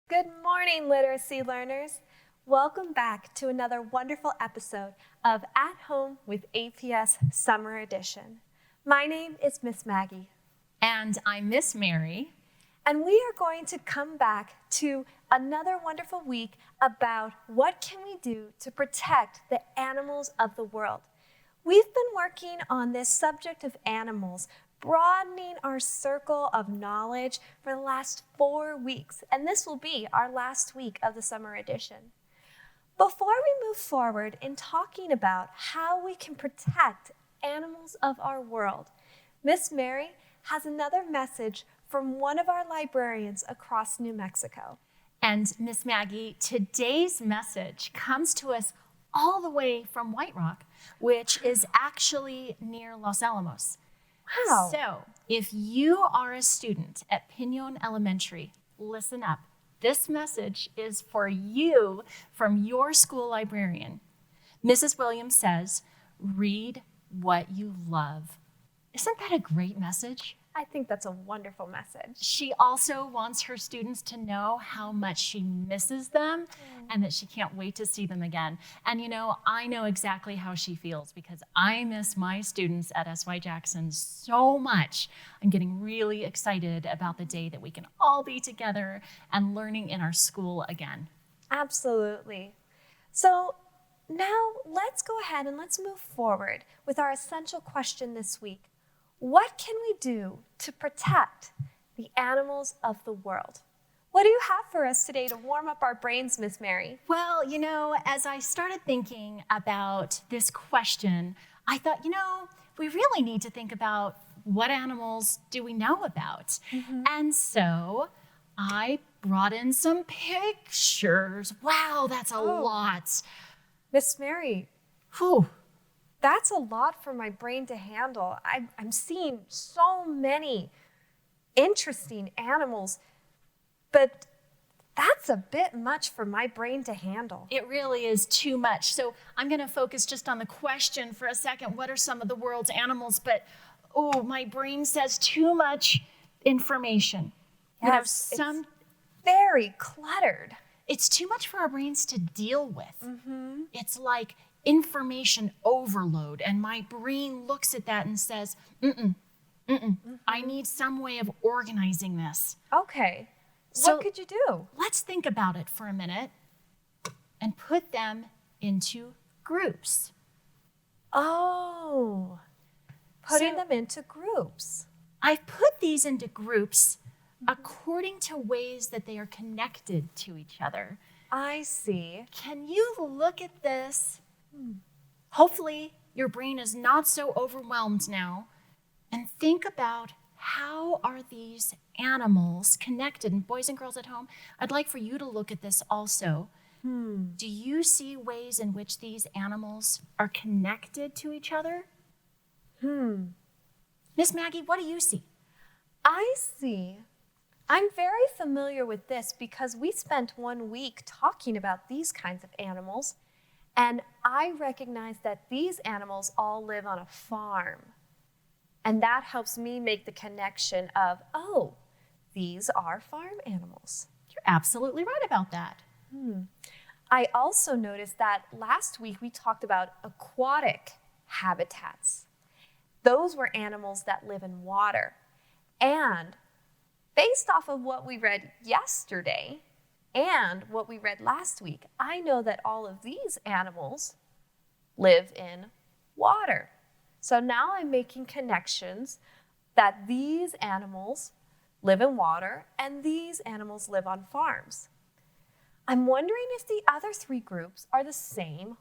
Good morning, literacy learners. Welcome back to another wonderful episode of At Home with APS Summer Edition. My name is Miss Maggie. And I'm Miss Mary. And we are going to come back to another wonderful week about what can we do to protect the animals of the world. We've been working on this subject of animals, broadening our circle of knowledge for the last 4 weeks, and this will be our last week of the summer edition. Before we move forward in talking about how we can protect animals of our world, Miss Mary has another message from one of our librarians across New Mexico. And Miss Maggie, today's message comes to us all the way from White Rock, which is actually near Los Alamos. Wow. So, if you are a student at Pinon Elementary, listen up. This message is for you from your school librarian. Mrs. Williams says, read what you love. Isn't that a great message? I think that's a wonderful message. She also wants her students to know how much she misses them and that she can't wait to see them again. And you know, I know exactly how she feels because I miss my students at S.Y. Jackson so much. I'm getting really excited about the day that we can all be together and learning in our school again. Absolutely. So now let's go ahead and let's move forward with our essential question this week. What can we do to protect the animals of the world? What do you have for us today to warm up our brains, Miss Mary? Well, you know, as I started thinking about this question, I thought, we really need to think about what animals do we know about? And so I brought in some pictures. Wow, that's a lot. Miss Mary, Whew. that's a lot for my brain to handle. I'm seeing so many interesting animals, but that's a bit much for my brain to handle. It really is too much. So I'm going to focus just on the question for a second. What are some of the world's animals? But, my brain says too much information. Yes, it's very cluttered. It's too much for our brains to deal with. It's like information overload, and my brain looks at that and says, I need some way of organizing this. Okay, So what could you do? let's think about it for a minute and put them into groups. Oh, putting So- them into groups. I've put these into groups according to ways that they are connected to each other. I see. Can you look at this? Hopefully, your brain is not so overwhelmed now. And think about how are these animals connected? And boys and girls at home, I'd like for you to look at this also. Do you see ways in which these animals are connected to each other? Miss Maggie, what do you see? I see. I'm very familiar with this because we spent 1 week talking about these kinds of animals, and I recognize that these animals all live on a farm. And that helps me make the connection of, these are farm animals. You're absolutely right about that. I also noticed that last week we talked about aquatic habitats. Those were animals that live in water. And based off of what we read yesterday and what we read last week, I know that all of these animals live in water. So now I'm making connections that these animals live in water and these animals live on farms. I'm wondering if the other 3 groups are the same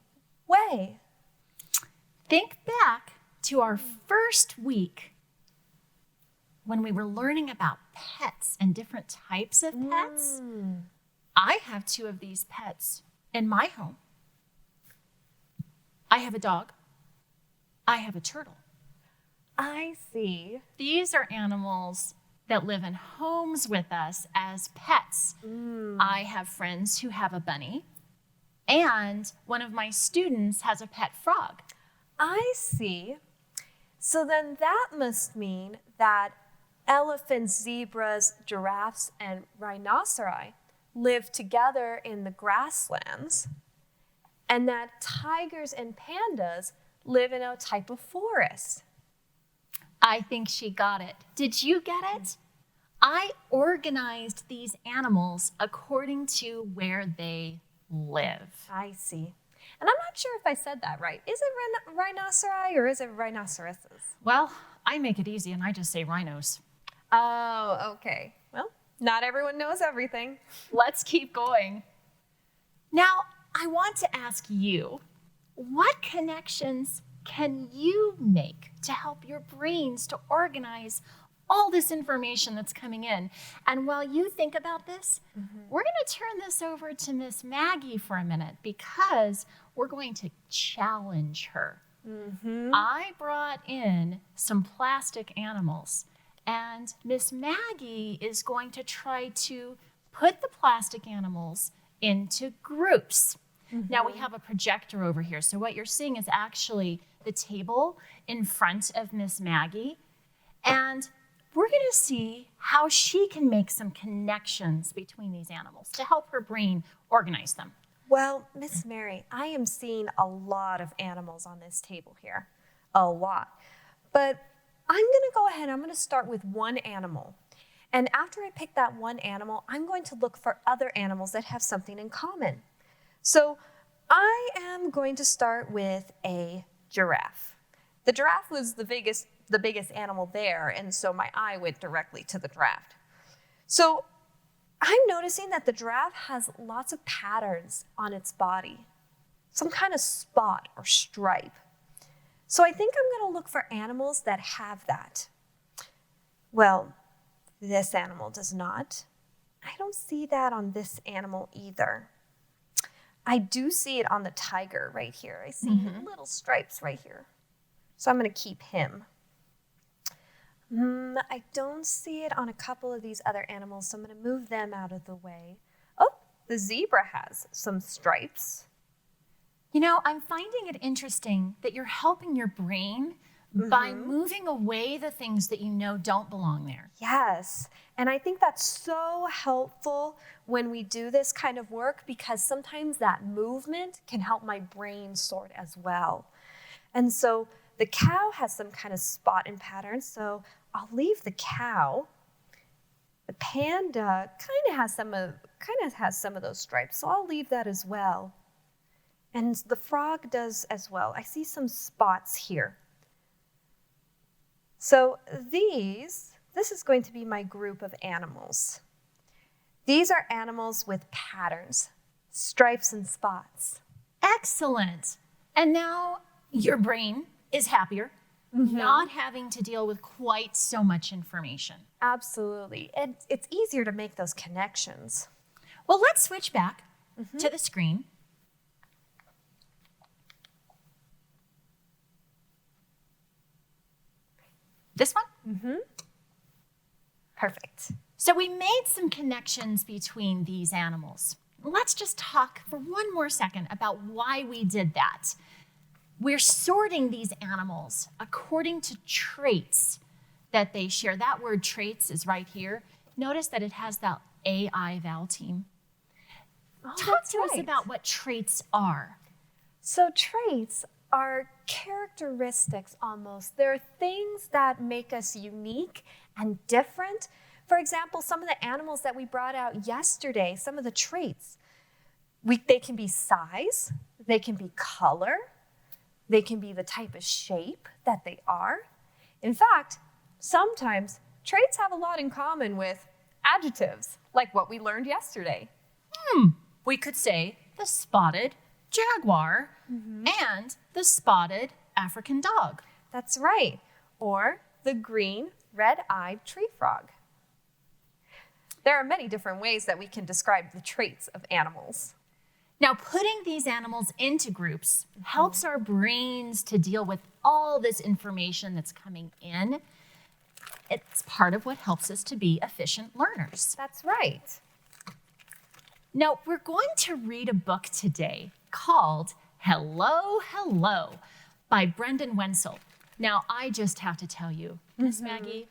way. Think back to our first week when we were learning about pets and different types of pets. I have 2 of these pets in my home. I have a dog. I have a turtle. I see. These are animals that live in homes with us as pets. I have friends who have a bunny, and one of my students has a pet frog. I see. So then that must mean that elephants, zebras, giraffes, and rhinoceri live together in the grasslands, and that tigers and pandas live in a type of forest. I think she got it. Did you get it? I organized these animals according to where they live. I see. And I'm not sure if I said that right. Is it rhinoceri or is it rhinoceroses? Well, I make it easy and I just say rhinos. Oh, okay. Well, not everyone knows everything. Let's keep going. Now, I want to ask you, what connections can you make to help your brains to organize all this information that's coming in? And while you think about this, we're going to turn this over to Miss Maggie for a minute because we're going to challenge her. I brought in some plastic animals, and Miss Maggie is going to try to put the plastic animals into groups. Now we have a projector over here, so what you're seeing is actually the table in front of Miss Maggie, and we're going to see how she can make some connections between these animals to help her brain organize them. Well, Miss Mary, I am seeing a lot of animals on this table here. A lot. But I'm going to go ahead, I'm going to start with one animal. And after I pick that one animal, I'm going to look for other animals that have something in common. So I am going to start with a giraffe. The giraffe was the biggest animal there, and so my eye went directly to the giraffe. So I'm noticing that the giraffe has lots of patterns on its body, some kind of spot or stripe. So I think I'm going to look for animals that have that. Well, this animal does not. I don't see that on this animal either. I do see it on the tiger right here. I see little stripes right here. So I'm going to keep him. I don't see it on a couple of these other animals, so I'm going to move them out of the way. Oh, the zebra has some stripes. You know, I'm finding it interesting that you're helping your brain by moving away the things that you know don't belong there. Yes, and I think that's so helpful when we do this kind of work because sometimes that movement can help my brain sort as well. And so the cow has some kind of spot and pattern, so I'll leave the cow. The panda kind of has some of those stripes, so I'll leave that as well. And the frog does as well. I see some spots here. So this is going to be my group of animals. These are animals with patterns, stripes and spots. Excellent. And now your brain is happier, not having to deal with quite so much information. Absolutely. And it's easier to make those connections. Well, let's switch back to the screen. This one? Perfect. So we made some connections between these animals. Let's just talk for one more second about why we did that. We're sorting these animals according to traits that they share. That word traits is right here. Notice that it has that AI vowel team. Talk to us about what traits are. So traits are characteristics almost. They're things that make us unique and different. For example, some of the animals that we brought out yesterday, some of the traits, they can be size, they can be color, they can be the type of shape that they are. In fact, sometimes traits have a lot in common with adjectives, like what we learned yesterday. We could say the spotted jaguar and the spotted African dog. That's right. Or the green, red-eyed tree frog. There are many different ways that we can describe the traits of animals. Now, putting these animals into groups helps our brains to deal with all this information that's coming in. It's part of what helps us to be efficient learners. That's right. Now, we're going to read a book today called Hello, Hello by Brendan Wenzel. Now, I just have to tell you, Miss Maggie,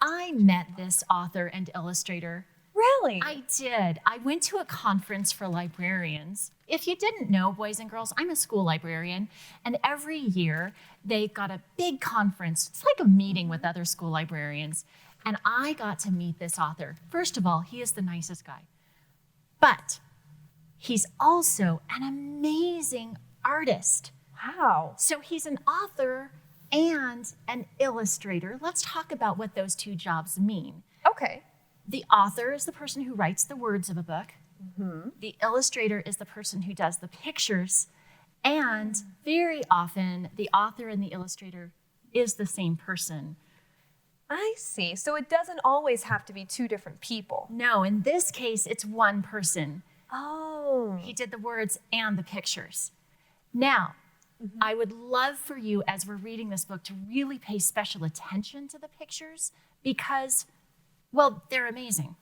I met this author and illustrator Really? I did. I went to a conference for librarians. If you didn't know, boys and girls, I'm a school librarian, and every year they've got a big conference. It's like a meeting with other school librarians, and I got to meet this author. First of all, he is the nicest guy, but he's also an amazing artist. Wow. So he's an author and an illustrator. Let's talk about what those two jobs mean. Okay. The author is the person who writes the words of a book. The illustrator is the person who does the pictures. And very often, the author and the illustrator is the same person. I see. So it doesn't always have to be two different people. No, in this case, it's one person. Oh. He did the words and the pictures. Now, I would love for you, as we're reading this book, to really pay special attention to the pictures because, well, they're amazing.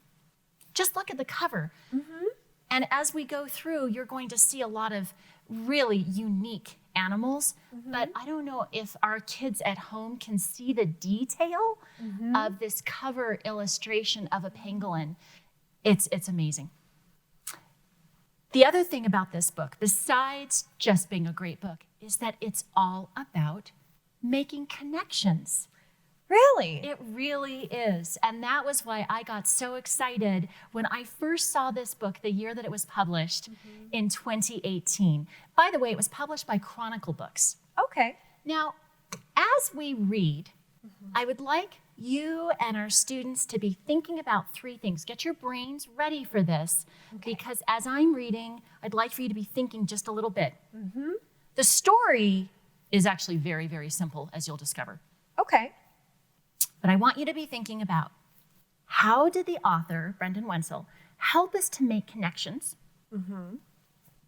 Just look at the cover. And as we go through, you're going to see a lot of really unique animals. But I don't know if our kids at home can see the detail of this cover illustration of a pangolin. It's amazing. The other thing about this book, besides just being a great book, is that it's all about making connections. Really? It really is. And that was why I got so excited when I first saw this book the year that it was published in 2018. By the way, it was published by Chronicle Books. Okay. Now, as we read, I would like you and our students to be thinking about three things. Get your brains ready for this, because as I'm reading, I'd like for you to be thinking just a little bit. The story is actually very, very simple, as you'll discover. Okay. But I want you to be thinking about, how did the author, Brendan Wenzel, help us to make connections?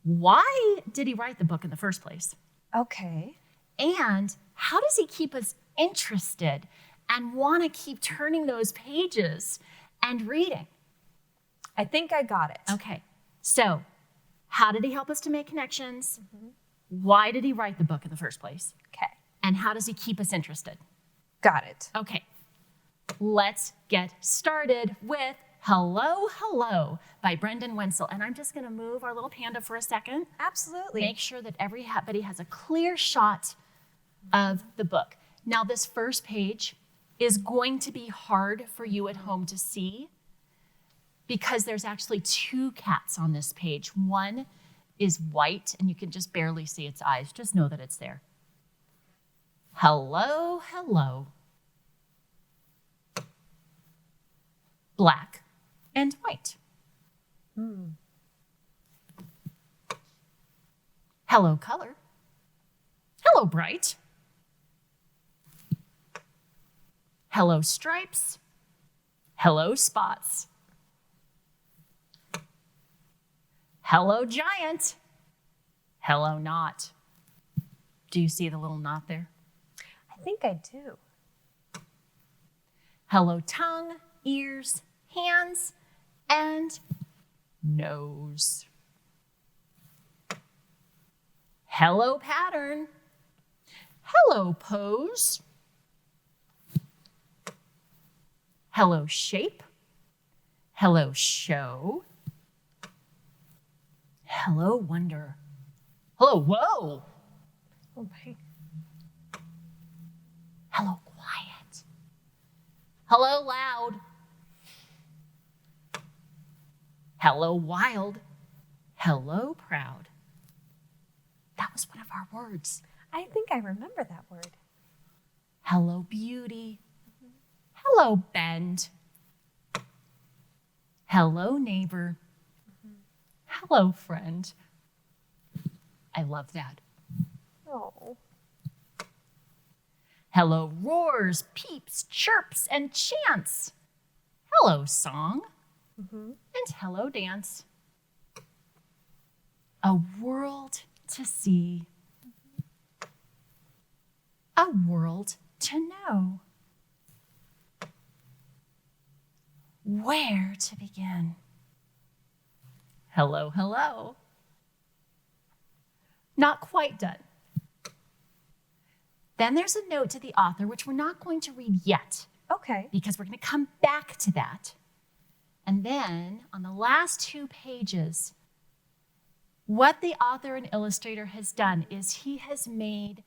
Why did he write the book in the first place? Okay. And how does he keep us interested and want to keep turning those pages and reading? I think I got it. Okay, so how did he help us to make connections? Why did he write the book in the first place? Okay. And how does he keep us interested? Got it. Okay, let's get started with Hello, Hello by Brendan Wenzel. And I'm just going to move our little panda for a second. Absolutely. Make sure that everybody has a clear shot of the book. Now, this first page is going to be hard for you at home to see because there's actually two cats on this page. One is white, and you can just barely see its eyes. Just know that it's there. Hello, hello. Black and white. Hello, color. Hello, bright. Hello, stripes. Hello, spots. Hello, giant. Hello, knot. Do you see the little knot there? I think I do. Hello, tongue, ears, hands, and nose. Hello, pattern. Hello, pose. Hello, shape. Hello, show. Hello, wonder. Hello, whoa. Oh my. Hello, quiet. Hello, loud. Hello, wild. Hello, proud. That was one of our words. I think I remember that word. Hello, beauty. Hello, bend. Hello, neighbor. Hello, friend. I love that. Oh. Hello, roars, peeps, chirps, and chants. Hello, song. And hello, dance. A world to see. A world to know. Where to begin? Hello, hello. Not quite done. Then there's a note to the author, which we're not going to read yet, Okay. because we're going to come back to that. And then on the last 2 pages, what the author and illustrator has done is he has made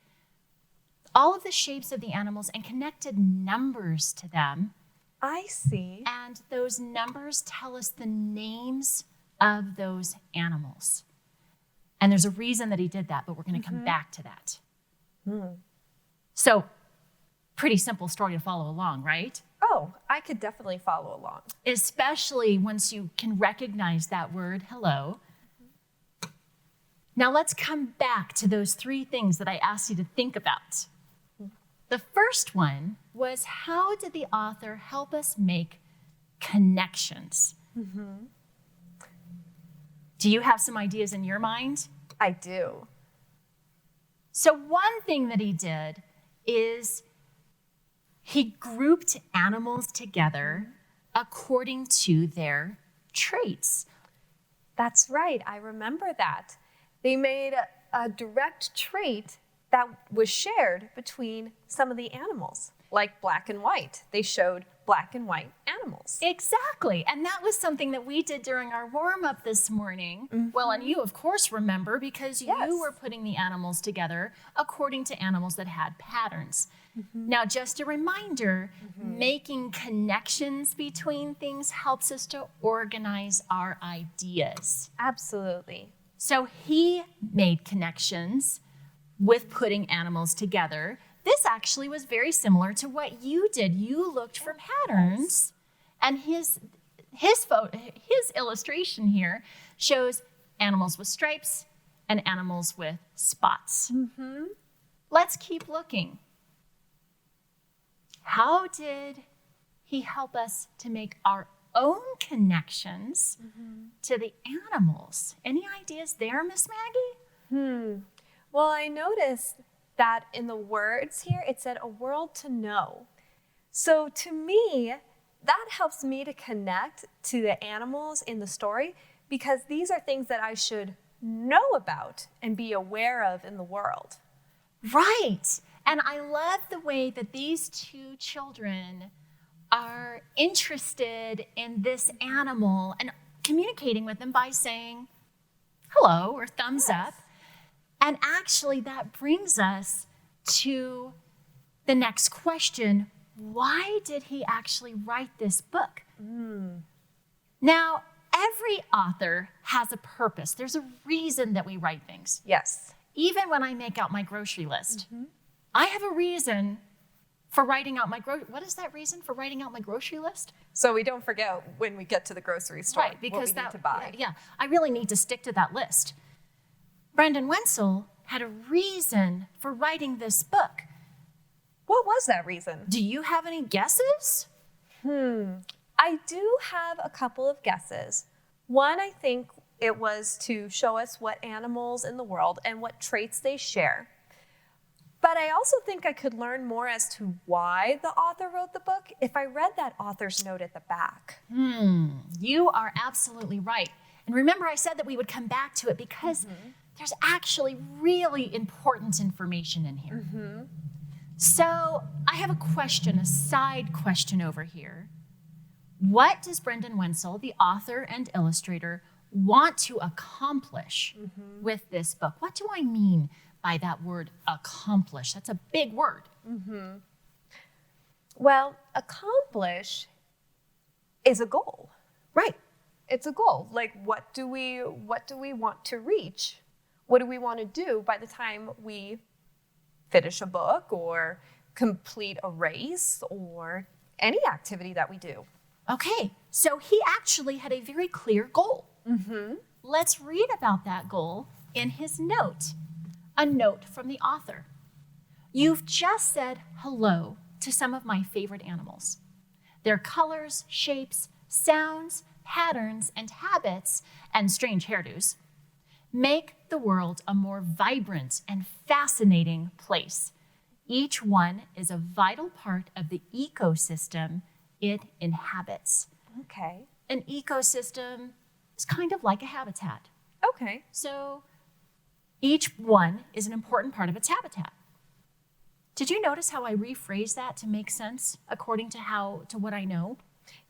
all of the shapes of the animals and connected numbers to them. I see. And those numbers tell us the names of those animals. And there's a reason that he did that, but we're going to come back to that. So, pretty simple story to follow along, right? Oh, I could definitely follow along. Especially once you can recognize that word, hello. Now let's come back to those 3 things that I asked you to think about. The first one was, how did the author help us make connections? Do you have some ideas in your mind? I do. So one thing that he did is he grouped animals together according to their traits. That's right. I remember that. They made a direct trait that was shared between some of the animals, like black and white. They showed black and white animals. Exactly. And that was something that we did during our warm-up this morning. Well, and you, of course, remember because you were putting the animals together according to animals that had patterns. Now, just a reminder, making connections between things helps us to organize our ideas. Absolutely. So he made connections with putting animals together. This actually was very similar to what you did. You looked for patterns, and his illustration here shows animals with stripes and animals with spots. Let's keep looking. How did he help us to make our own connections to the animals? Any ideas there, Miss Maggie? Well, I noticed that in the words here, it said a world to know. So to me, that helps me to connect to the animals in the story because these are things that I should know about and be aware of in the world. Right. And I love the way that these 2 children are interested in this animal and communicating with them by saying hello or thumbs up. And actually, that brings us to the next question. Why did he actually write this book? Now, every author has a purpose. There's a reason that we write things. Yes. Even when I make out my grocery list, I have a reason for writing out my what is that reason for writing out my grocery list? So we don't forget when we get to the grocery store Right, because what we need to buy. Yeah, I really need to stick to that list. Brendan Wenzel had a reason for writing this book. What was that reason? Do you have any guesses? I do have a couple of guesses. One, I think it was to show us what animals in the world and what traits they share. But I also think I could learn more as to why the author wrote the book if I read that author's note at the back. You are absolutely right. And remember, I said that we would come back to it because there's actually really important information in here. So I have a question, a side question over here. What does Brendan Wenzel, the author and illustrator, want to accomplish with this book? What do I mean by that word accomplish? That's a big word. Well, accomplish is a goal. Right. It's a goal. Like, what do we want to reach? What do we want to do by the time we finish a book or complete a race or any activity that we do? Okay, so he actually had a very clear goal. Let's read about that goal in his note, a note from the author. You've just said hello to some of my favorite animals. Their colors, shapes, sounds, patterns, and habits, and strange hairdos make the world a more vibrant and fascinating place. Each one is a vital part of the ecosystem it inhabits. Okay. An ecosystem is kind of like a habitat. Okay. So each one is an important part of its habitat. Did you notice how I rephrased that to make sense according to what I know?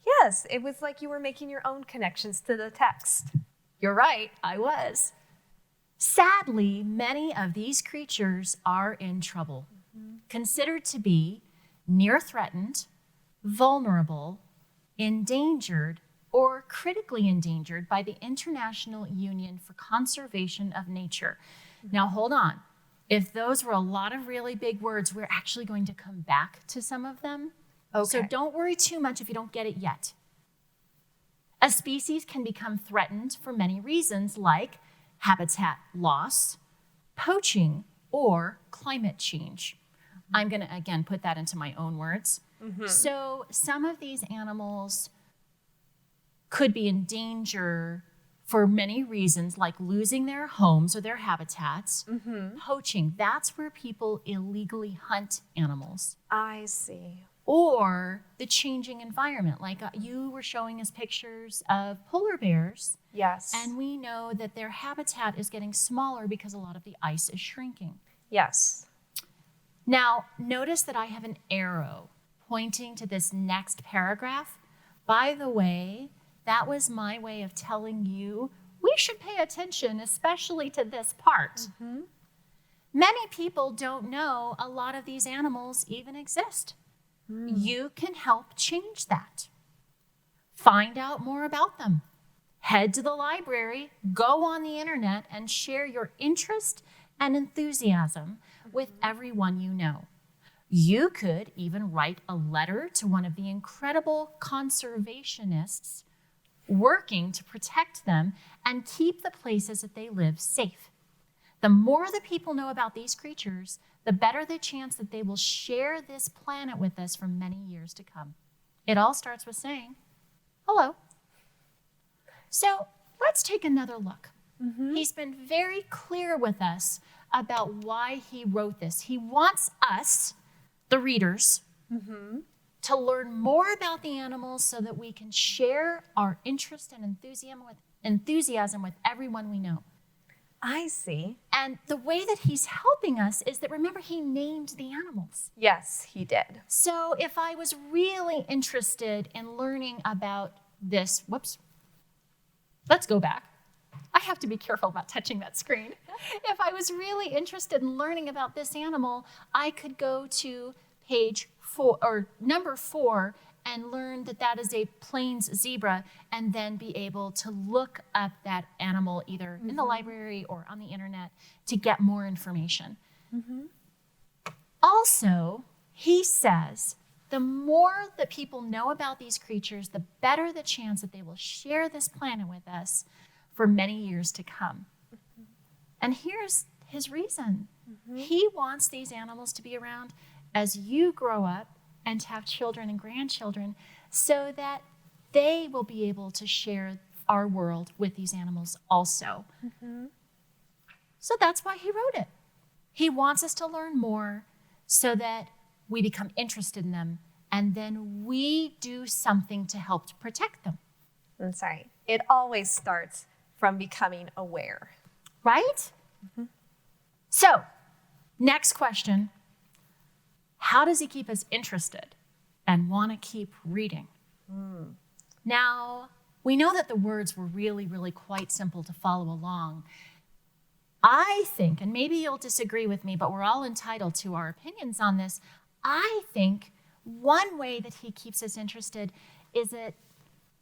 Yes, it was like you were making your own connections to the text. You're right, I was. Sadly, many of these creatures are in trouble, considered to be near threatened, vulnerable, endangered, or critically endangered by the International Union for Conservation of Nature. Now, hold on. If those were a lot of really big words, we're actually going to come back to some of them. Okay. So don't worry too much if you don't get it yet. A species can become threatened for many reasons, like habitat loss, poaching, or climate change. I'm going to, again, put that into my own words. So some of these animals could be in danger for many reasons, like losing their homes or their habitats. Poaching, that's where people illegally hunt animals. I see. Or the changing environment, like you were showing us pictures of polar bears. Yes. And we know that their habitat is getting smaller because a lot of the ice is shrinking. Yes. Now, notice that I have an arrow pointing to this next paragraph. By the way, that was my way of telling you we should pay attention, especially to this part. Many people don't know a lot of these animals even exist. You can help change that. Find out more about them. Head to the library, go on the internet, and share your interest and enthusiasm with everyone you know. You could even write a letter to one of the incredible conservationists working to protect them and keep the places that they live safe. The more the people know about these creatures, the better the chance that they will share this planet with us for many years to come. It all starts with saying, hello. So let's take another look. He's been very clear with us about why he wrote this. He wants us, the readers, to learn more about the animals so that we can share our interest and enthusiasm with everyone we know. I see. And the way that he's helping us is that, remember, he named the animals. Yes, he did. So if I was really interested in learning about this, let's go back. I have to be careful about touching that screen. If I was really interested in learning about this animal, I could go to page 4 or number 4 and learn that that is a plains zebra, and then be able to look up that animal either in the library or on the internet to get more information. Also, he says the more that people know about these creatures, the better the chance that they will share this planet with us for many years to come. And here's his reason. He wants these animals to be around as you grow up and to have children and grandchildren, so that they will be able to share our world with these animals also. So that's why he wrote it. He wants us to learn more so that we become interested in them, and then we do something to help to protect them. That's right. It always starts from becoming aware. Right? So, next question. How does he keep us interested and want to keep reading? Now, we know that the words were really, really quite simple to follow along. I think, and maybe you'll disagree with me, but we're all entitled to our opinions on this. I think one way that he keeps us interested is that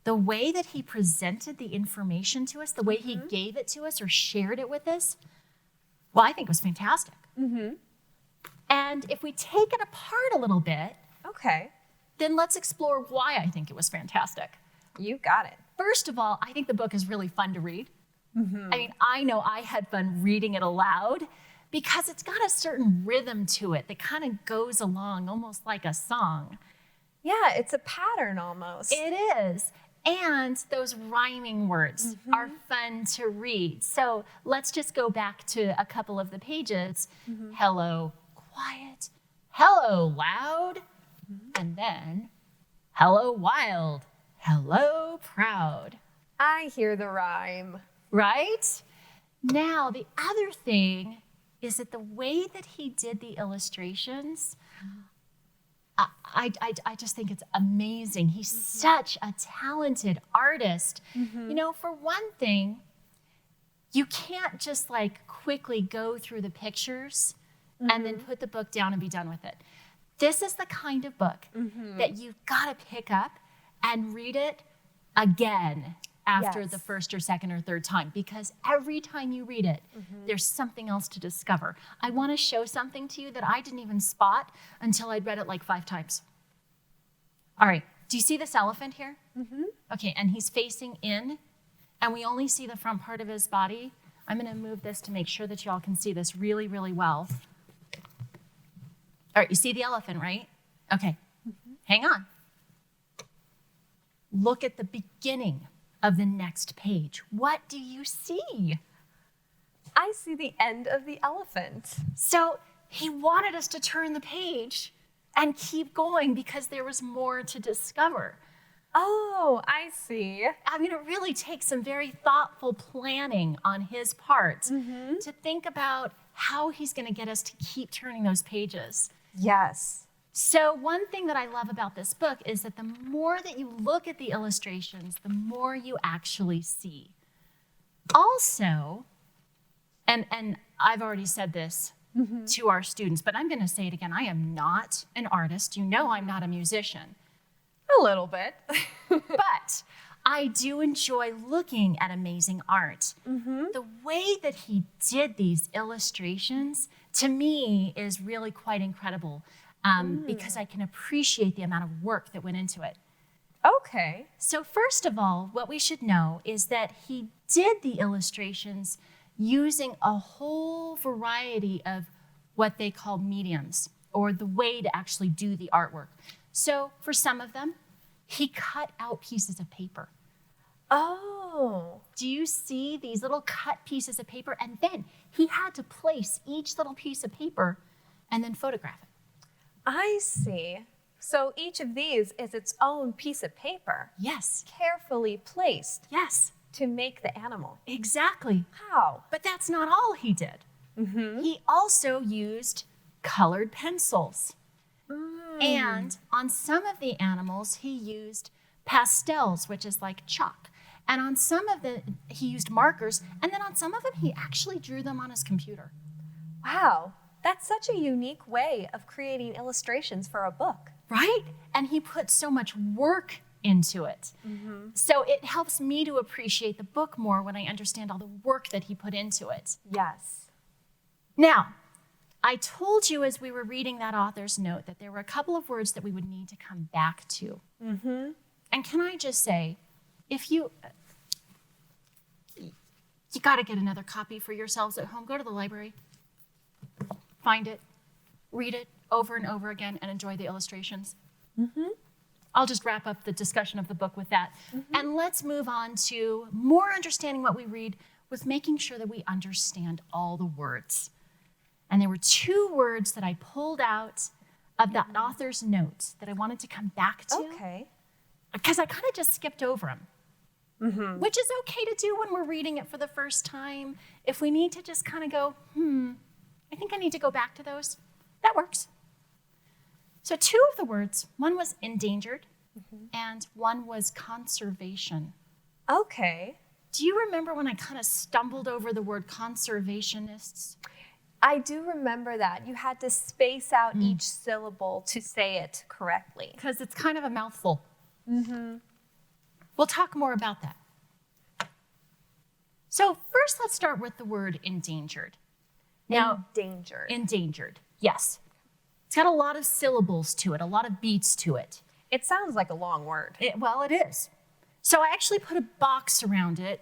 the way that he presented the information to us, the way he gave it to us or shared it with us, well, I think was fantastic. And if we take it apart a little bit, Okay. then let's explore why I think it was fantastic. You got it. First of all, I think the book is really fun to read. I mean, I know I had fun reading it aloud because it's got a certain rhythm to it that kind of goes along almost like a song. Yeah, it's a pattern almost. It is. And those rhyming words are fun to read. So let's just go back to a couple of the pages. Hello, quiet. Hello, loud. And then, hello, wild. Hello, proud. I hear the rhyme. Right? Now, the other thing is that the way that he did the illustrations, I just think it's amazing. He's such a talented artist. You know, for one thing, you can't just like quickly go through the pictures and then put the book down and be done with it. This is the kind of book that you've got to pick up and read it again after the first or second or third time, because every time you read it, there's something else to discover. I want to show something to you that I didn't even spot until I'd read it like 5 times. All right, do you see this elephant here? Okay, and he's facing in, and we only see the front part of his body. I'm going to move this to make sure that y'all can see this really, really well. All right, you see the elephant, right? Okay, hang on. Look at the beginning of the next page. What do you see? I see the end of the elephant. So he wanted us to turn the page and keep going because there was more to discover. Oh, I see. I mean, it really takes some very thoughtful planning on his part to think about how he's going to get us to keep turning those pages. Yes. So one thing that I love about this book is that the more that you look at the illustrations, the more you actually see. Also, and I've already said this to our students, but I'm going to say it again. I am not an artist. You know I'm not a musician. A little bit. But I do enjoy looking at amazing art. The way that he did these illustrations, to me, is really quite incredible because I can appreciate the amount of work that went into it. Okay. So first of all, what we should know is that he did the illustrations using a whole variety of what they call mediums, or the way to actually do the artwork. So for some of them, he cut out pieces of paper. Oh. Do you see these little cut pieces of paper? And then he had to place each little piece of paper and then photograph it. I see. So each of these is its own piece of paper. Yes. Carefully placed Yes. to make the animal. Exactly. Wow. But that's not all he did. He also used colored pencils. And on some of the animals, he used pastels, which is like chalk. And on some of he used markers. And then on some of them, he actually drew them on his computer. Wow. That's such a unique way of creating illustrations for a book. Right? And he put so much work into it. So it helps me to appreciate the book more when I understand all the work that he put into it. Yes. Now, I told you as we were reading that author's note that there were a couple of words that we would need to come back to. And can I just say, if you got to get another copy for yourselves at home, go to the library, find it, read it over and over again, and enjoy the illustrations. I'll just wrap up the discussion of the book with that. And let's move on to more understanding what we read with making sure that we understand all the words. And there were 2 words that I pulled out of that author's notes that I wanted to come back to. Okay. Because I kind of just skipped over them, which is okay to do when we're reading it for the first time. If we need to just kind of go, I think I need to go back to those, that works. So 2 of the words, one was endangered and one was conservation. Okay. Do you remember when I kind of stumbled over the word conservationists? I do remember that. You had to space out each syllable to say it correctly. Because it's kind of a mouthful. We'll talk more about that. So first, let's start with the word endangered. Now, Endangered. endangered, yes. It's got a lot of syllables to it, a lot of beats to it. It sounds like a long word. Well, it is. So I actually put a box around it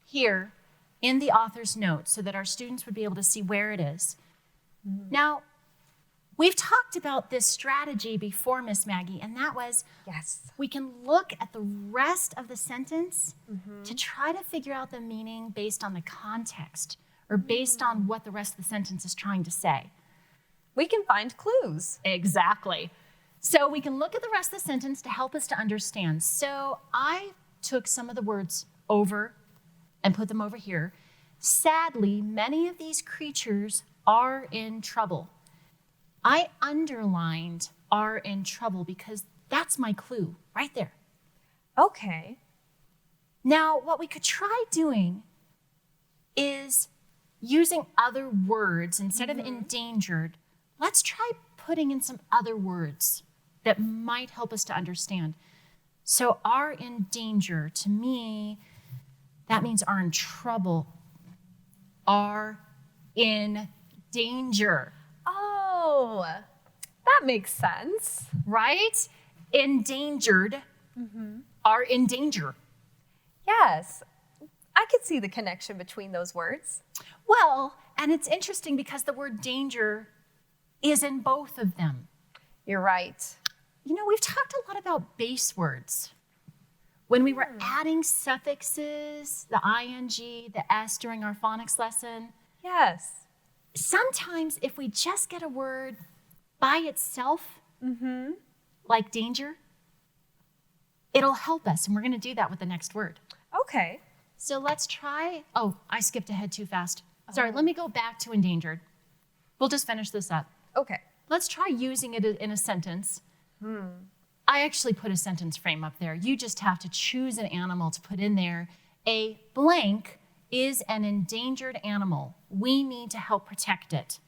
here in the author's notes so that our students would be able to see where it is. Now, we've talked about this strategy before, Miss Maggie, and that was Yes. we can look at the rest of the sentence to try to figure out the meaning based on the context or based on what the rest of the sentence is trying to say. We can find clues. Exactly. So we can look at the rest of the sentence to help us to understand. So I took some of the words over and put them over here. Sadly, many of these creatures are in trouble. I underlined are in trouble, because that's my clue right there. Okay. Now, what we could try doing is using other words instead of endangered. Let's try putting in some other words that might help us to understand. So are in danger, to me, that means are in trouble. Are in danger. Oh, that makes sense. Right? Endangered are in danger. Yes, I could see the connection between those words. Well, and it's interesting because the word danger is in both of them. You're right. You know, we've talked a lot about base words. When we were adding suffixes, the ing, the s during our phonics lesson, Yes. sometimes if we just get a word by itself, like danger, it'll help us. And we're going to do that with the next word. Okay. So let's try. Oh, I skipped ahead too fast. Sorry, let me go back to endangered. We'll just finish this up. Okay. Let's try using it in a sentence. I actually put a sentence frame up there. You just have to choose an animal to put in there. A blank is an endangered animal. We need to help protect it.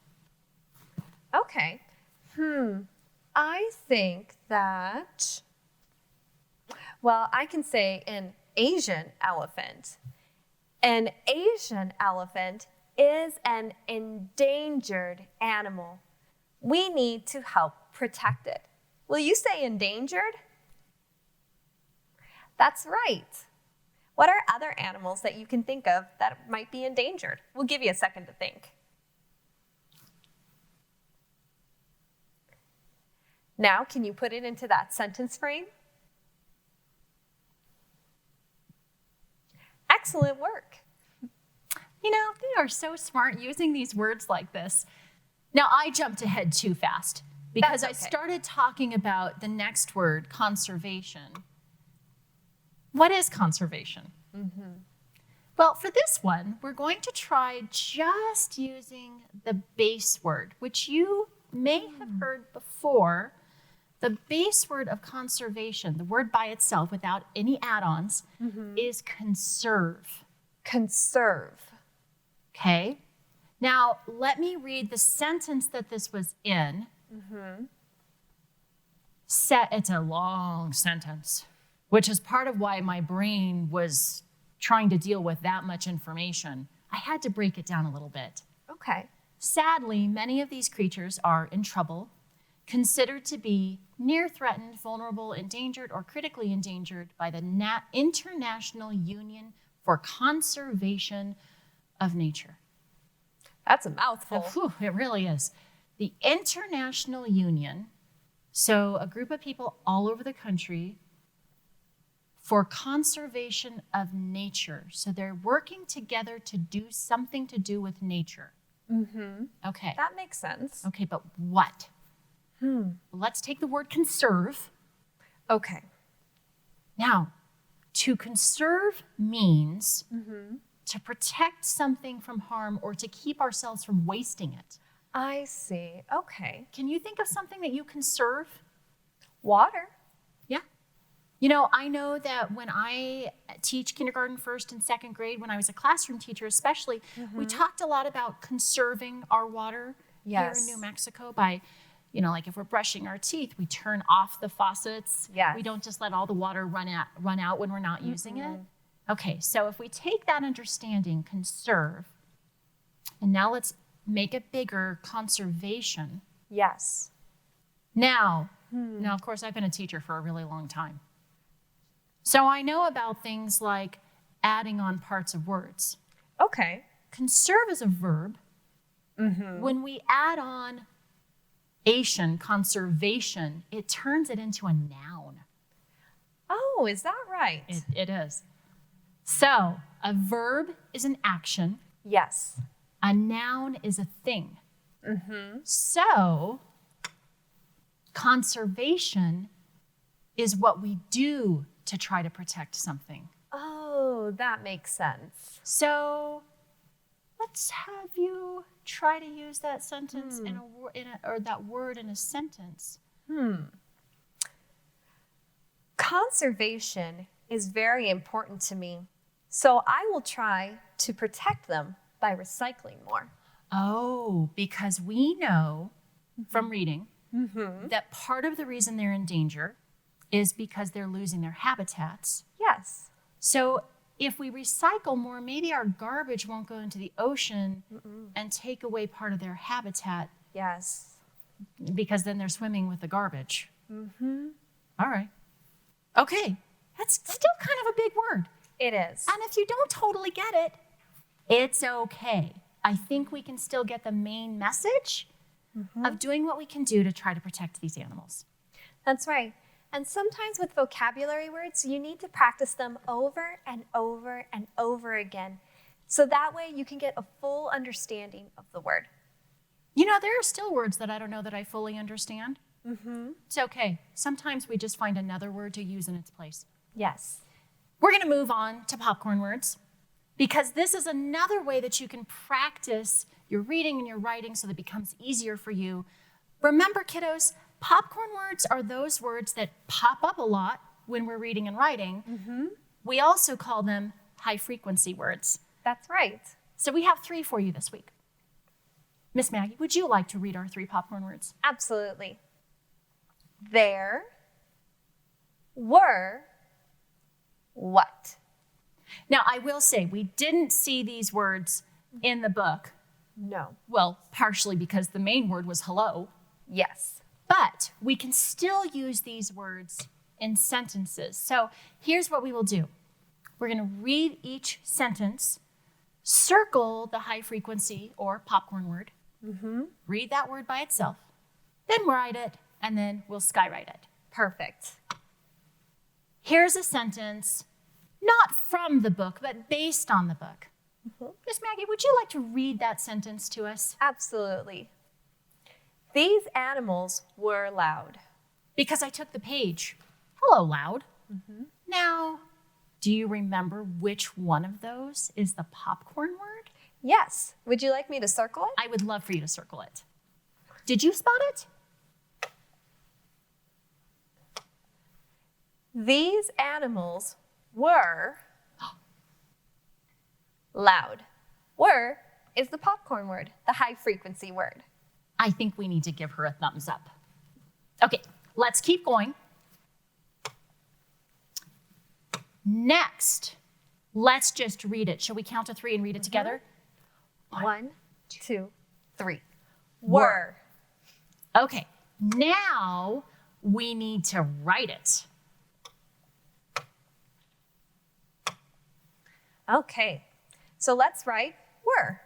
Okay. I think that, well, I can say an Asian elephant. An Asian elephant is an endangered animal. We need to help protect it. Will you say endangered? That's right. What are other animals that you can think of that might be endangered? We'll give you a second to think. Now, can you put it into that sentence frame? Excellent work. You know, they are so smart using these words like this. Now, I jumped ahead too fast because That's I okay. started talking about the next word, conservation. What is conservation? Well, for this one, we're going to try just using the base word, which you may have heard before. The base word of conservation, the word by itself without any add-ons, is conserve. Conserve. Okay? Now, let me read the sentence that this was in. It's a long sentence, which is part of why my brain was trying to deal with that much information. I had to break it down a little bit. Okay. Sadly, many of these creatures are in trouble, considered to be near threatened, vulnerable, endangered, or critically endangered by the International Union for Conservation of Nature. That's a mouthful. Whew, it really is. The International Union, so a group of people all over the country for conservation of nature. So they're working together to do something to do with nature. Okay. That makes sense. Okay, but what? Let's take the word conserve. Okay. Now, to conserve means to protect something from harm or to keep ourselves from wasting it. I see. Okay. Can you think of something that you conserve? Water. Yeah. You know, I know that when I teach kindergarten, first and second grade, when I was a classroom teacher especially, we talked a lot about conserving our water here in New Mexico by, you know, like if we're brushing our teeth, we turn off the faucets. Yes. We don't just let all the water run out when we're not using it. Okay, so if we take that understanding, conserve, and now let's make it bigger, conservation. Yes. Now, of course, I've been a teacher for a really long time. So I know about things like adding on parts of words. Okay. Conserve is a verb. When we add on ation, conservation, it turns it into a noun. Oh, is that right? It is. So a verb is an action. Yes. A noun is a thing. So conservation is what we do to try to protect something. Oh, that makes sense. So let's have you try to use that sentence or that word in a sentence. Conservation is very important to me, so I will try to protect them by recycling more. Oh, because we know from reading that part of the reason they're in danger is because they're losing their habitats. Yes. So if we recycle more, maybe our garbage won't go into the ocean and take away part of their habitat, Yes. because then they're swimming with the garbage. All right. Okay. That's still kind of a big word. It is. And if you don't totally get it, it's okay. I think we can still get the main message of doing what we can do to try to protect these animals. That's right. And sometimes with vocabulary words, you need to practice them over and over and over again. So that way you can get a full understanding of the word. You know, there are still words that I don't know that I fully understand. It's okay. Sometimes we just find another word to use in its place. Yes. We're going to move on to popcorn words, because this is another way that you can practice your reading and your writing so that it becomes easier for you. Remember, kiddos, popcorn words are those words that pop up a lot when we're reading and writing. We also call them high-frequency words. That's right. So we have 3 for you this week. Miss Maggie, would you like to read our 3 popcorn words? Absolutely. There were what? Now, I will say, we didn't see these words in the book. No. Well, partially because the main word was hello. Yes. But we can still use these words in sentences. So here's what we will do. We're going to read each sentence, circle the high frequency or popcorn word, read that word by itself, then write it, and then we'll skywrite it. Perfect. Here's a sentence, not from the book, but based on the book. Miss Maggie, would you like to read that sentence to us? Absolutely. These animals were loud. Because I took the page. Hello, loud. Now, do you remember which one of those is the popcorn word? Yes. Would you like me to circle it? I would love for you to circle it. Did you spot it? These animals were loud. Were is the popcorn word, the high frequency word. I think we need to give her a thumbs up. Okay, let's keep going. Next, let's just read it. Shall we count to 3 and read it together? 1, 2, 3. Were. Okay, now we need to write it. Okay, so let's write were.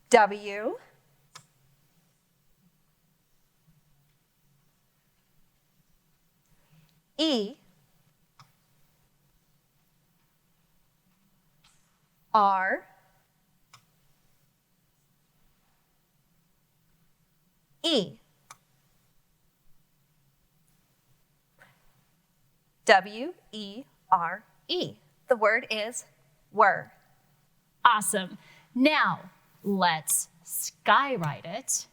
W E R E W-E-R-E. The word is were. Awesome. Now, let's skywrite it.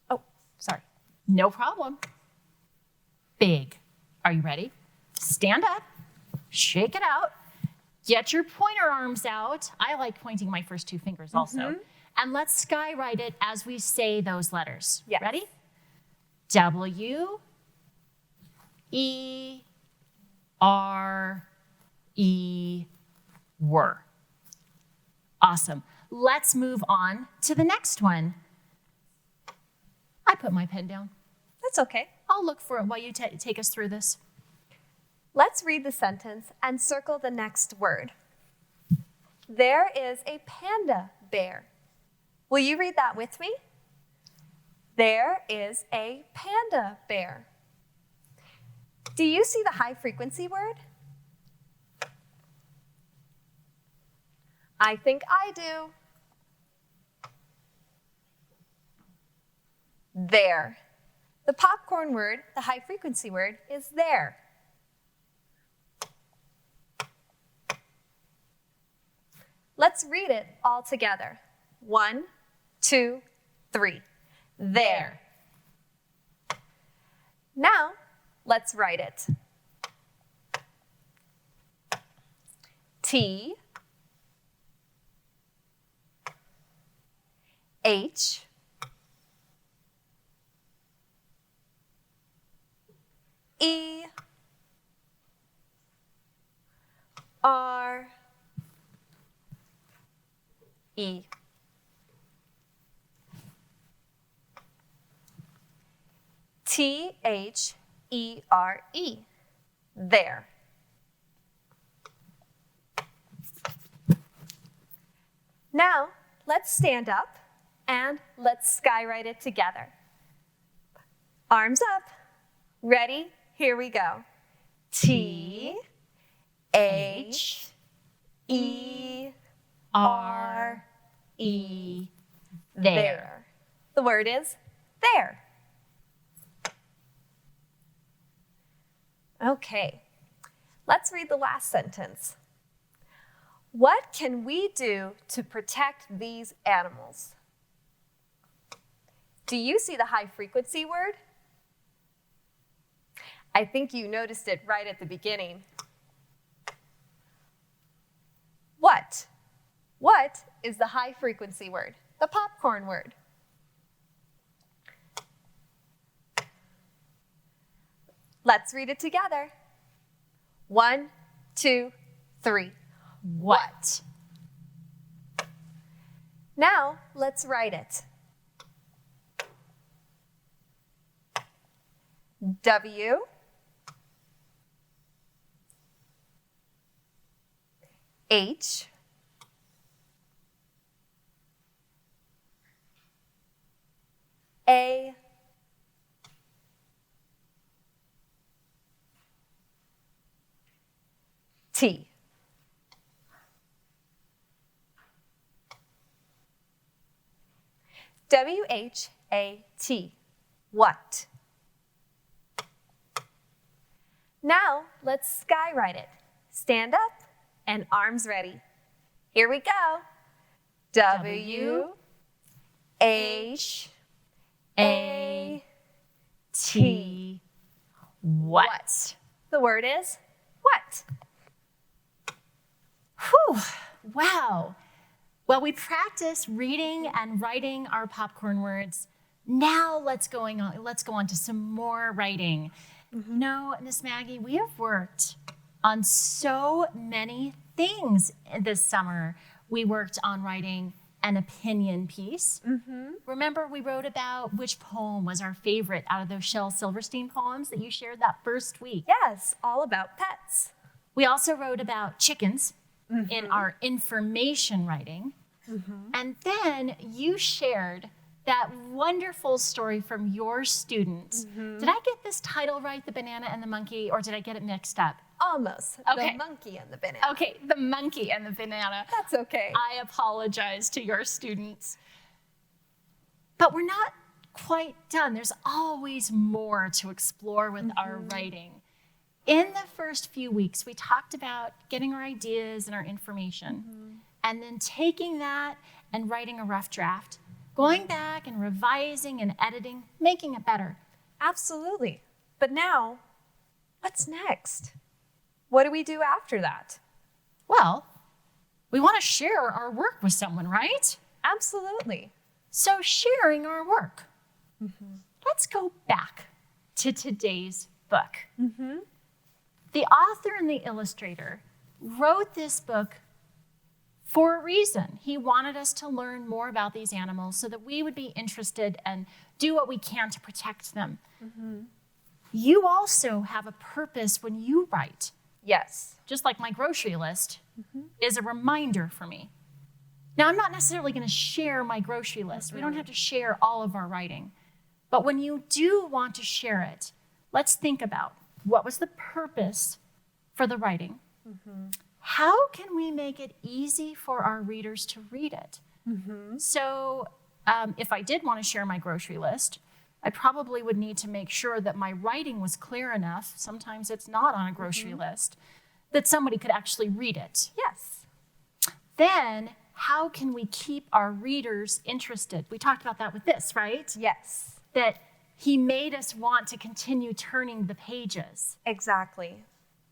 Oh, sorry. No problem. Big. Are you ready? Stand up, shake it out, get your pointer arms out. I like pointing my first 2 fingers also. And let's skywrite it as we say those letters. Yes. Ready? W, E, R, E, were. Awesome. Let's move on to the next one. I put my pen down. That's okay. I'll look for it while you take us through this. Let's read the sentence and circle the next word. There is a panda bear. Will you read that with me? There is a panda bear. Do you see the high frequency word? I think I do. There. The popcorn word, the high frequency word, is there. Let's read it all together. 1, 2, 3. There. Now, let's write it. T H E R E. T-H-E-R-E. There. Now, let's stand up and let's skywrite it together. Arms up. Ready? Here we go. T-H-E-R-E. There. The word is there. Okay, let's read the last sentence. What can we do to protect these animals? Do you see the high frequency word? I think you noticed it right at the beginning. What? What is the high frequency word? The popcorn word. Let's read it together. 1, 2, 3. What? Now, let's write it. W H A T. W-H-A-T. What? Now, let's skywrite it. Stand up and arms ready. Here we go. W-H-A-T. What? The word is what? Whew, wow. Well, we practiced reading and writing our popcorn words. Now let's go on to some more writing. No, Miss Maggie, we have worked on so many things this summer. We worked on writing an opinion piece. Remember, we wrote about which poem was our favorite out of those Shel Silverstein poems that you shared that first week. Yes, all about pets. We also wrote about chickens in our information writing. And then you shared that wonderful story from your students. Did I get this title right, The Banana and the Monkey, or did I get it mixed up? Almost. Okay. The monkey and the banana. Okay, The Monkey and the Banana. That's okay. I apologize to your students. But we're not quite done. There's always more to explore with our writing. In the first few weeks, we talked about getting our ideas and our information, and then taking that and writing a rough draft, going back and revising and editing, making it better. Absolutely. But now, what's next? What do we do after that? Well, we want to share our work with someone, right? Absolutely. So sharing our work. Let's go back to today's book. The author and the illustrator wrote this book for a reason. He wanted us to learn more about these animals so that we would be interested and do what we can to protect them. You also have a purpose when you write. Yes. Just like my grocery list is a reminder for me. Now, I'm not necessarily going to share my grocery list. We don't have to share all of our writing. But when you do want to share it, let's think about what was the purpose for the writing? How can we make it easy for our readers to read it? So if I did want to share my grocery list, I probably would need to make sure that my writing was clear enough, sometimes it's not on a grocery list, that somebody could actually read it. Yes. Then, how can we keep our readers interested? We talked about that with this, right? Yes, That he made us want to continue turning the pages. exactly.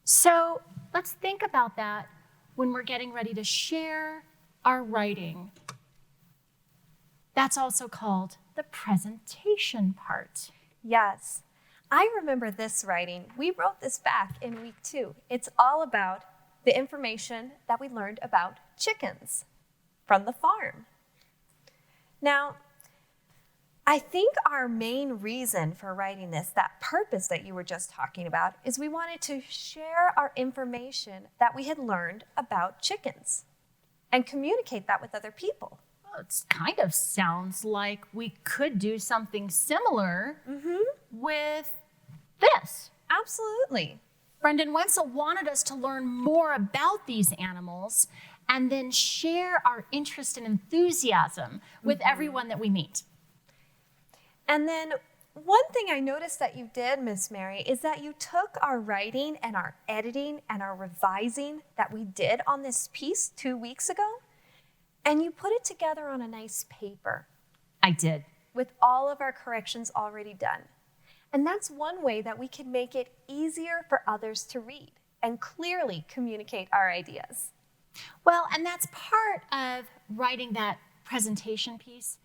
So let's think about that when we're getting ready to share our writing. That's also called the presentation part. Yes. I remember this writing. We wrote this back in week 2. It's all about the information that we learned about chickens from the farm. Now, I think our main reason for writing this, that purpose that you were just talking about, is we wanted to share our information that we had learned about chickens and communicate that with other people. Well, it kind of sounds like we could do something similar with this. Absolutely. Brendan Wenzel wanted us to learn more about these animals and then share our interest and enthusiasm with everyone that we meet. And then one thing I noticed that you did, Miss Mary, is that you took our writing and our editing and our revising that we did on this piece 2 weeks ago, and you put it together on a nice paper I did. with all of our corrections already done. And that's one way that we can make it easier for others to read and clearly communicate our ideas. Well, and that's part of writing that presentation piece.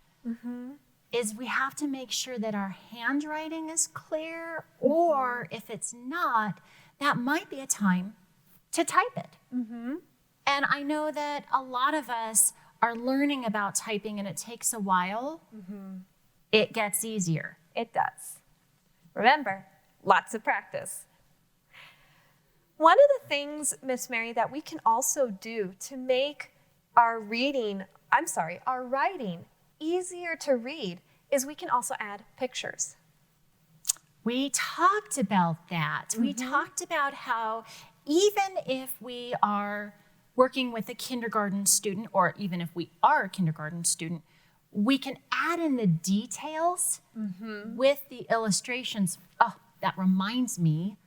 Is we have to make sure that our handwriting is clear, or if it's not, that might be a time to type it. And I know that a lot of us are learning about typing and it takes a while. It gets easier. It does. Remember, lots of practice. One of the things, Miss Mary, that we can also do to make our writing easier to read is we can also add pictures. We talked about that. We talked about how even if we are working with a kindergarten student, or even if we are a kindergarten student, we can add in the details with the illustrations. Oh, that reminds me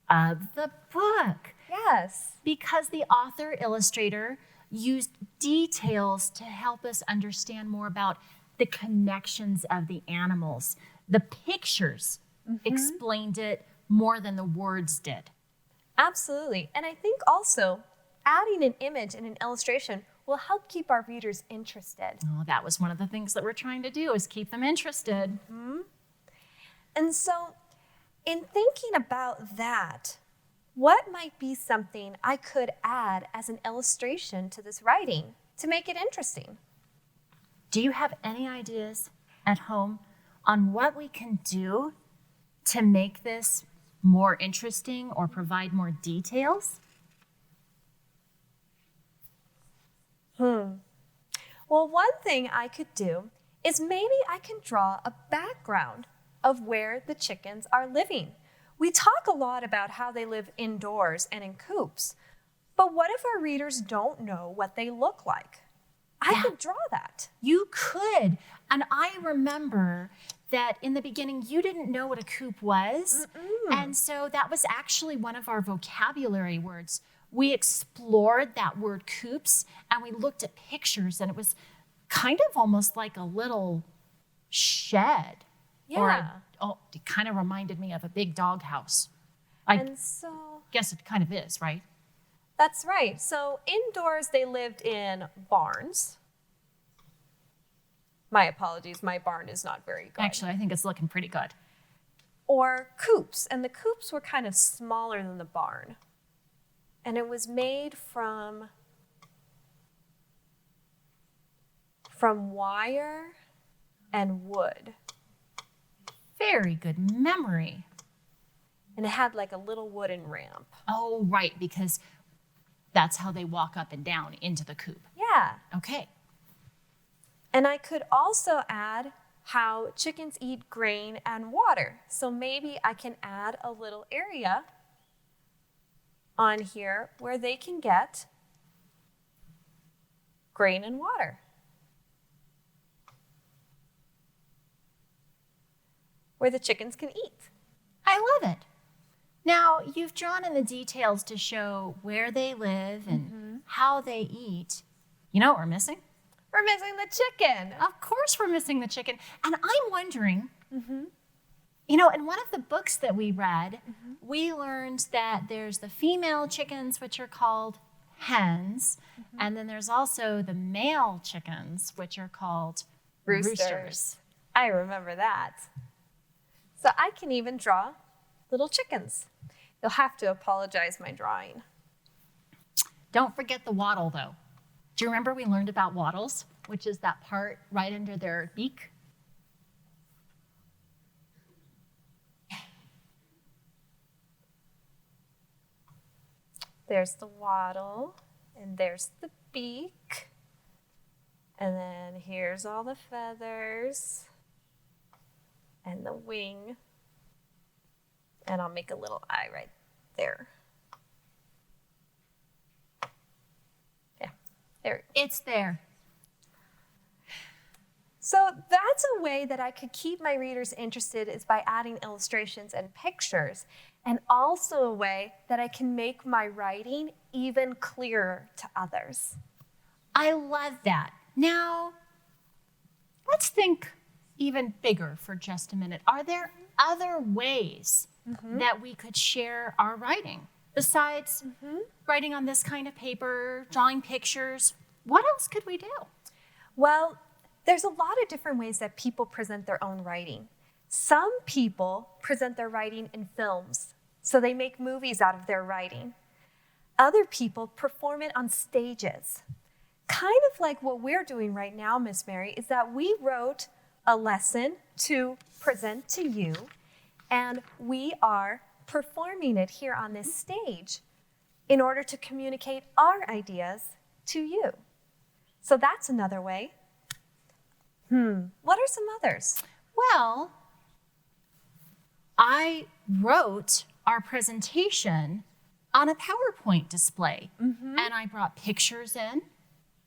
of the book. Yes. Because the author illustrator used details to help us understand more about the connections of the animals. The pictures explained it more than the words did. Absolutely. And I think also adding an image and an illustration will help keep our readers interested. Oh, that was one of the things that we're trying to do, is keep them interested. And so, in thinking about that, what might be something I could add as an illustration to this writing to make it interesting? Do you have any ideas at home on what we can do to make this more interesting or provide more details? Well, one thing I could do is maybe I can draw a background of where the chickens are living. We talk a lot about how they live indoors and in coops, but what if our readers don't know what they look like? I could draw that. You could. And I remember that in the beginning, you didn't know what a coop was. And so that was actually one of our vocabulary words. We explored that word coops and we looked at pictures, and it was kind of almost like a little shed. Yeah. It kind of reminded me of a big doghouse. I And so guess it kind of is, right? that's right. So indoors, they lived in barns. My apologies, my barn is not very good. Actually, I think it's looking pretty good. Or coops, and the coops were kind of smaller than the barn. And it was made from wire and wood. Very good memory. And it had like a little wooden ramp. Oh, right, because that's how they walk up and down into the coop. Yeah. Okay. And I could also add how chickens eat grain and water. So maybe I can add a little area on here where they can get grain and water. Where the chickens can eat. I love it. Now, you've drawn in the details to show where they live and how they eat. You know what we're missing? We're missing the chicken. Of course we're missing the chicken. And I'm wondering, you know, in one of the books that we read, we learned that there's the female chickens, which are called hens, and then there's also the male chickens, which are called roosters. I remember that. So I can even draw little chickens. You'll have to apologize my drawing. Don't forget the wattle, though. Do you remember we learned about wattles, which is that part right under their beak? There's the wattle, and there's the beak. And then here's all the feathers and the wing. And I'll make a little eye right there. Yeah, there. It's there. So that's a way that I could keep my readers interested, is by adding illustrations and pictures. And also a way that I can make my writing even clearer to others. I love that. Now, let's think even bigger for just a minute. Are there other ways that we could share our writing besides writing on this kind of paper, drawing pictures? What else could we do? Well, there's a lot of different ways that people present their own writing. Some people present their writing in films, so they make movies out of their writing. Other people perform it on stages. Kind of like what we're doing right now, Miss Mary, is that we wrote a lesson to present to you, and we are performing it here on this stage in order to communicate our ideas to you. So that's another way. What are some others? Well, I wrote our presentation on a PowerPoint display, and I brought pictures in.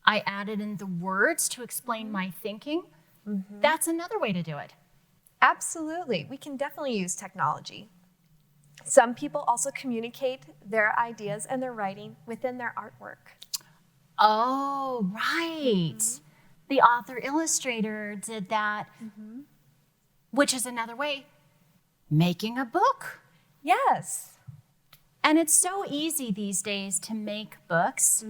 I added in the words to explain my thinking. That's another way to do it. Absolutely. We can definitely use technology. Some people also communicate their ideas and their writing within their artwork. Oh, right. The author illustrator did that, which is another way, making a book. Yes. And it's so easy these days to make books.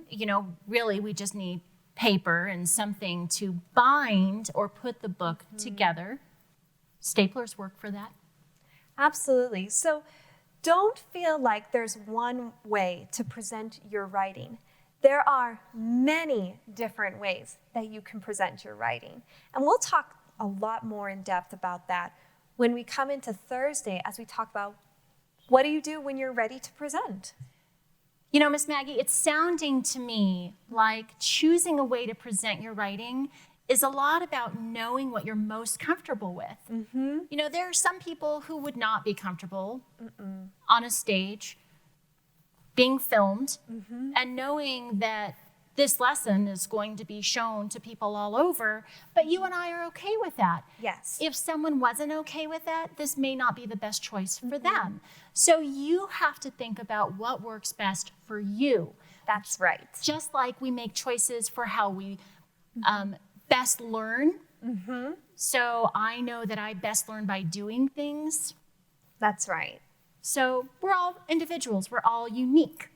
You know, really, we just need paper and something to bind or put the book together. Staplers work for that. Absolutely. So don't feel like there's one way to present your writing. There are many different ways that you can present your writing. And we'll talk a lot more in depth about that when we come into Thursday, as we talk about what do you do when you're ready to present. You know, Miss Maggie, it's sounding to me like choosing a way to present your writing is a lot about knowing what you're most comfortable with. You know, there are some people who would not be comfortable on a stage being filmed and knowing that this lesson is going to be shown to people all over, but you and I are okay with that. Yes. If someone wasn't okay with that, this may not be the best choice for them. So you have to think about what works best for you. That's right. Just like we make choices for how we best learn. So I know that I best learn by doing things. That's right. So we're all individuals. We're all unique.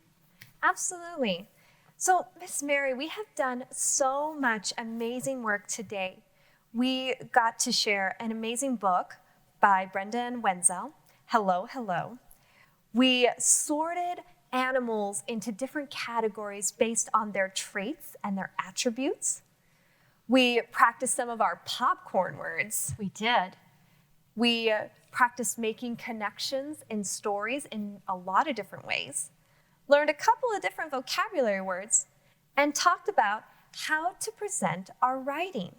Absolutely. So, Miss Mary, we have done so much amazing work today. We got to share an amazing book by Brenda and Wenzel, Hello, Hello. We sorted animals into different categories based on their traits and their attributes. We practiced some of our popcorn words. We did. We practiced making connections in stories in a lot of different ways, learned a couple of different vocabulary words, and talked about how to present our writing.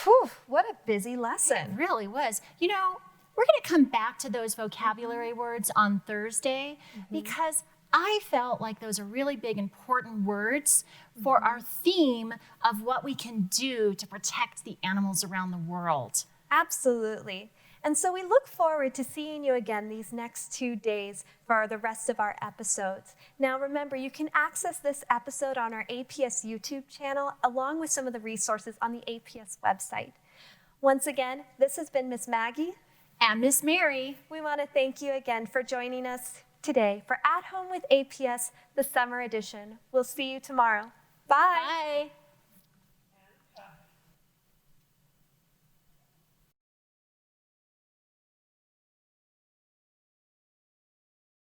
Whew, what a busy lesson. It really was. You know, we're going to come back to those vocabulary words on Thursday because I felt like those are really big, important words for our theme of what we can do to protect the animals around the world. Absolutely. And so we look forward to seeing you again these next 2 days for the rest of our episodes. Now remember, you can access this episode on our APS YouTube channel along with some of the resources on the APS website. Once again, this has been Miss Maggie And Miss Mary. We want to thank you again for joining us today for At Home with APS, the summer edition. We'll see you tomorrow. Bye. Bye.